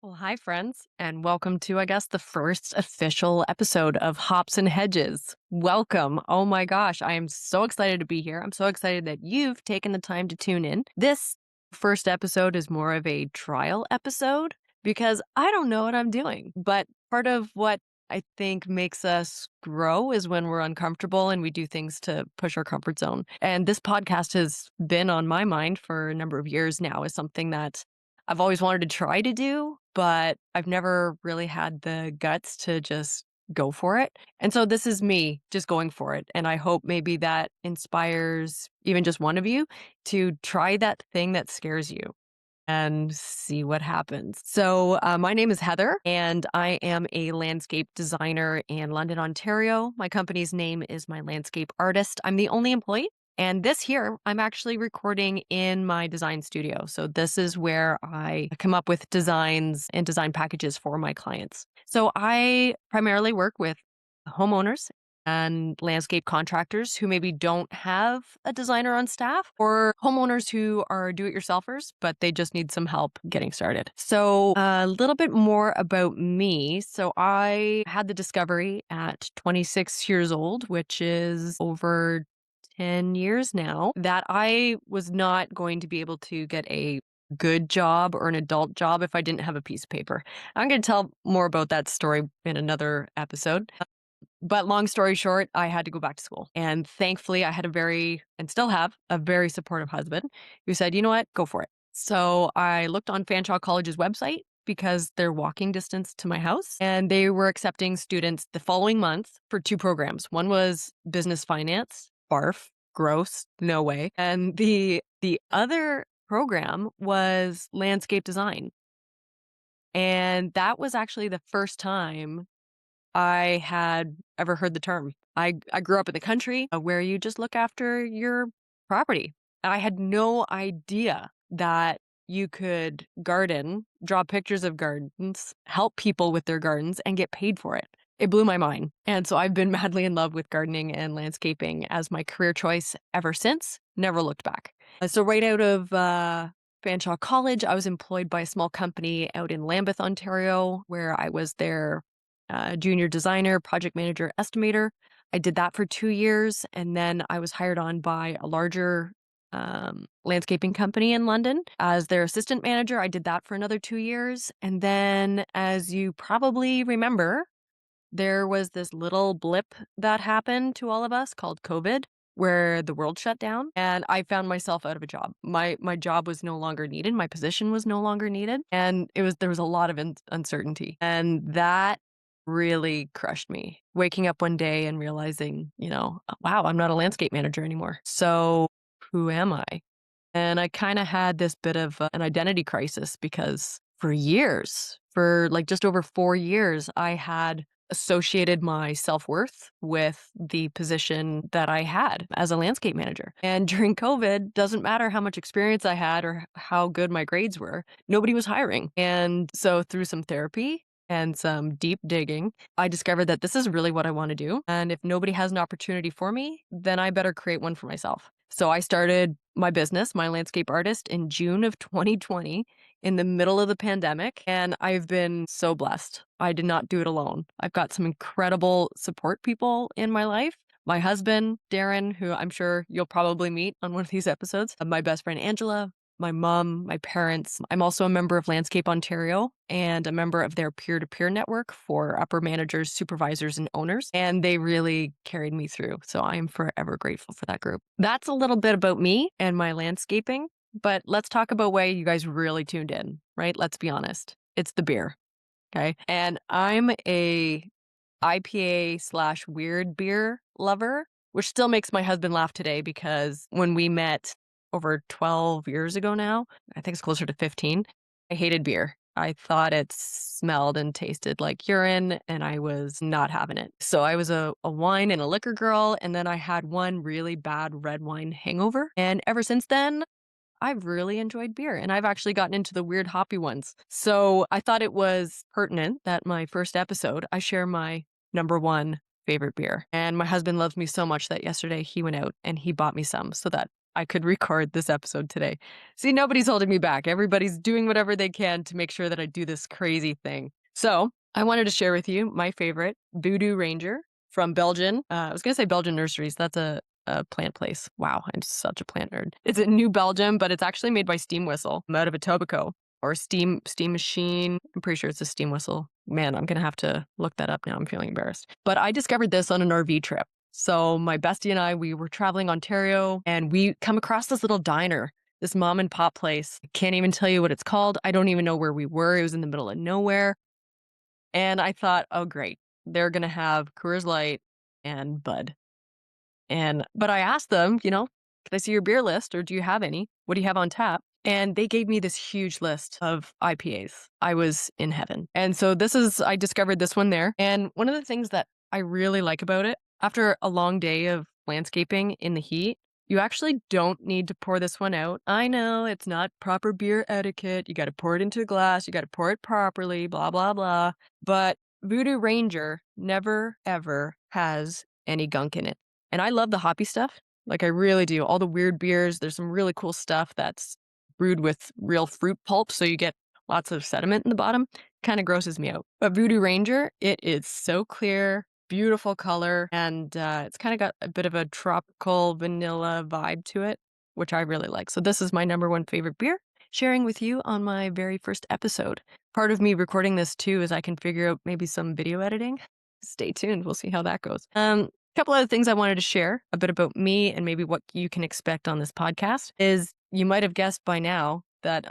Well, hi, friends, and welcome to, I guess, the first official episode of Hops and Hedges. Welcome. Oh my gosh, I am so excited to be here. I'm so excited that you've taken the time to tune in. This first episode is more of a trial episode because I don't know what I'm doing. But part of what I think makes us grow is when we're uncomfortable and we do things to push our comfort zone. And this podcast has been on my mind for a number of years now as something that I've always wanted to try to do, but I've never really had the guts to just go for it. And so this is me just going for it. And I hope maybe that inspires even just one of you to try that thing that scares you and see what happens. So, my name is Heather, and I am a landscape designer in London, Ontario. My company's name is My Landscape Artist. I'm the only employee. And this here, I'm actually recording in my design studio. So, this is where I come up with designs and design packages for my clients. So, I primarily work with homeowners and landscape contractors who maybe don't have a designer on staff, or homeowners who are do-it-yourselfers, but they just need some help getting started. So a little bit more about me. So I had the discovery at 26 years old, which is over 10 years now, that I was not going to be able to get a good job or an adult job if I didn't have a piece of paper. I'm going to tell more about that story in another episode. But long story short, I had to go back to school. And thankfully, I had and still have, a very supportive husband who said, you know what, go for it. So I looked on Fanshawe College's website because they're walking distance to my house. And they were accepting students the following month for two programs. One was business finance, barf, gross, no way. And the other program was landscape design. And that was actually the first time I had ever heard the term. I grew up in the country where you just look after your property. I had no idea that you could garden, draw pictures of gardens, help people with their gardens, and get paid for it. It blew my mind. And so I've been madly in love with gardening and landscaping as my career choice ever since. Never looked back. So right out of Fanshawe College, I was employed by a small company out in Lambeth, Ontario, where I was their junior designer, project manager, estimator. I did that for 2 years. And then I was hired on by a larger landscaping company in London as their assistant manager. I did that for another 2 years. And then, as you probably remember, there was this little blip that happened to all of us called COVID, where the world shut down, and I found myself out of a job. My job was no longer needed. My position was no longer needed, and there was a lot of uncertainty, and that really crushed me. Waking up one day and realizing, wow, I'm not a landscape manager anymore. So who am I? And I kind of had this bit of an identity crisis because for years, for like just over 4 years, I had associated my self-worth with the position that I had as a landscape manager. And during COVID, doesn't matter how much experience I had or how good my grades were, nobody was hiring. And so through some therapy and some deep digging, I discovered that this is really what I want to do. And if nobody has an opportunity for me, then I better create one for myself. So I started my business, My Landscape Artist, in June of 2020 in the middle of the pandemic, and I've been so blessed. I did not do it alone. I've got some incredible support people in my life. My husband, Darren, who I'm sure you'll probably meet on one of these episodes, my best friend, Angela, my mom, my parents. I'm also a member of Landscape Ontario and a member of their peer-to-peer network for upper managers, supervisors, and owners. And they really carried me through. So I am forever grateful for that group. That's a little bit about me and my landscaping. But let's talk about why you guys really tuned in, right? Let's be honest. It's the beer. Okay. And I'm a IPA slash weird beer lover, which still makes my husband laugh today because when we met over 12 years ago now, I think it's closer to 15, I hated beer. I thought it smelled and tasted like urine, and I was not having it. So I was a wine and a liquor girl, and then I had one really bad red wine hangover. And ever since then, I've really enjoyed beer, and I've actually gotten into the weird hoppy ones. So I thought it was pertinent that my first episode, I share my number one favorite beer. And my husband loves me so much that yesterday he went out and he bought me some so that I could record this episode today. See, nobody's holding me back. Everybody's doing whatever they can to make sure that I do this crazy thing. So I wanted to share with you my favorite Voodoo Ranger from Belgian. I was going to say Belgian Nurseries. That's a plant place. Wow, I'm such a plant nerd. It's in New Belgium, but it's actually made by Steam Whistle out of Etobicoke or Steam Machine. I'm pretty sure it's a Steam Whistle. Man, I'm going to have to look that up now. I'm feeling embarrassed. But I discovered this on an RV trip. So my bestie and I, we were traveling Ontario and we come across this little diner, this mom and pop place. I can't even tell you what it's called. I don't even know where we were. It was in the middle of nowhere. And I thought, oh, great. They're going to have Coors Light and Bud. But I asked them, can I see your beer list or do you have any? What do you have on tap? And they gave me this huge list of IPAs. I was in heaven. And so I discovered this one there. And one of the things that I really like about it, after a long day of landscaping in the heat, you actually don't need to pour this one out. I know it's not proper beer etiquette. You got to pour it into a glass. You got to pour it properly, blah, blah, blah. But Voodoo Ranger never, ever has any gunk in it. And I love the hoppy stuff. Like I really do. All the weird beers. There's some really cool stuff that's brewed with real fruit pulp. So you get lots of sediment in the bottom. Kind of grosses me out. But Voodoo Ranger, it is so clear, beautiful color. And it's kind of got a bit of a tropical vanilla vibe to it, which I really like. So this is my number one favorite beer, sharing with you on my very first episode. Part of me recording this too is I can figure out maybe some video editing. Stay tuned. We'll see how that goes. Couple other things I wanted to share a bit about me and maybe what you can expect on this podcast is you might have guessed by now that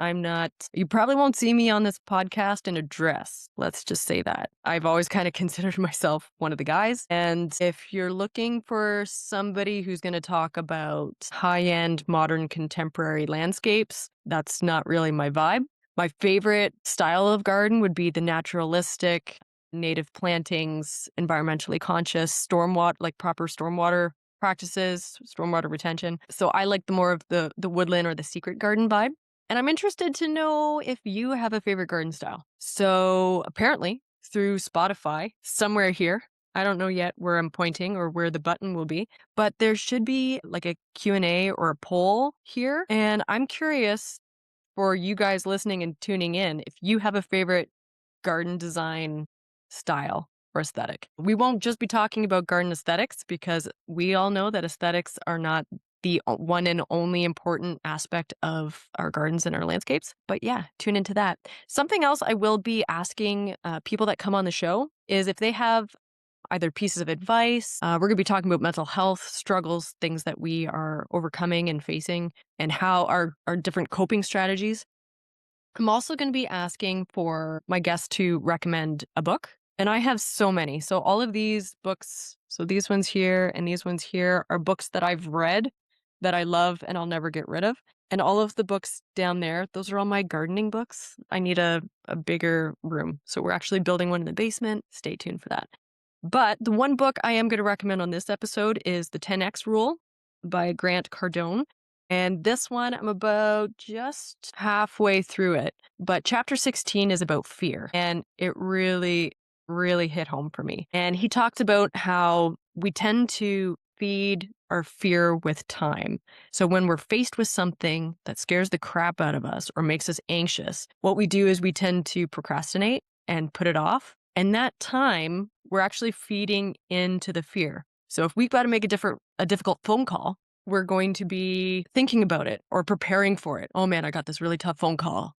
you probably won't see me on this podcast in a dress. Let's just say that. I've always kind of considered myself one of the guys. And if you're looking for somebody who's going to talk about high-end modern contemporary landscapes, that's not really my vibe. My favorite style of garden would be the naturalistic, native plantings, environmentally conscious, proper stormwater practices, stormwater retention. So I like the more of the woodland or the secret garden vibe. And I'm interested to know if you have a favorite garden style. So apparently through Spotify, somewhere here, I don't know yet where I'm pointing or where the button will be, but there should be like a Q&A or a poll here. And I'm curious for you guys listening and tuning in, if you have a favorite garden design style or aesthetic. We won't just be talking about garden aesthetics because we all know that aesthetics are not the one and only important aspect of our gardens and our landscapes. But yeah, tune into that. Something else I will be asking people that come on the show is if they have either pieces of advice. We're going to be talking about mental health struggles, things that we are overcoming and facing, and how our different coping strategies. I'm also going to be asking for my guests to recommend a book. And I have so many. So all of these books, so these ones here and these ones here are books that I've read that I love and I'll never get rid of. And all of the books down there, those are all my gardening books. I need a bigger room. So we're actually building one in the basement. Stay tuned for that. But the one book I am going to recommend on this episode is The 10X Rule by Grant Cardone. And this one, I'm about just halfway through it. But chapter 16 is about fear. And it really, really hit home for me. And he talks about how we tend to feed our fear with time. So when we're faced with something that scares the crap out of us or makes us anxious, what we do is we tend to procrastinate and put it off. And that time, we're actually feeding into the fear. So if we've got to make a difficult phone call, we're going to be thinking about it or preparing for it. Oh man, I got this really tough phone call.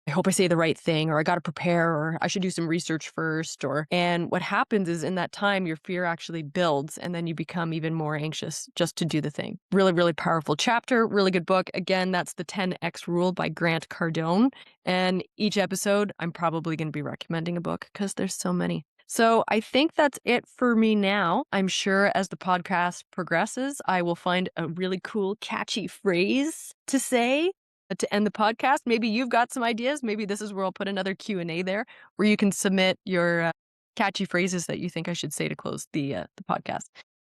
I hope I say the right thing, or I got to prepare, or I should do some research first. And what happens is in that time, your fear actually builds and then you become even more anxious just to do the thing. Really, really powerful chapter, really good book. Again, that's the 10X Rule by Grant Cardone. And each episode, I'm probably going to be recommending a book because there's so many. So I think that's it for me now. I'm sure as the podcast progresses, I will find a really cool, catchy phrase to say to end the podcast. Maybe you've got some ideas. Maybe this is where I'll put another Q&A there where you can submit your catchy phrases that you think I should say to close the podcast.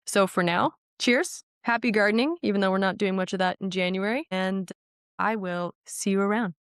So for now, cheers. Happy gardening, even though we're not doing much of that in January. And I will see you around.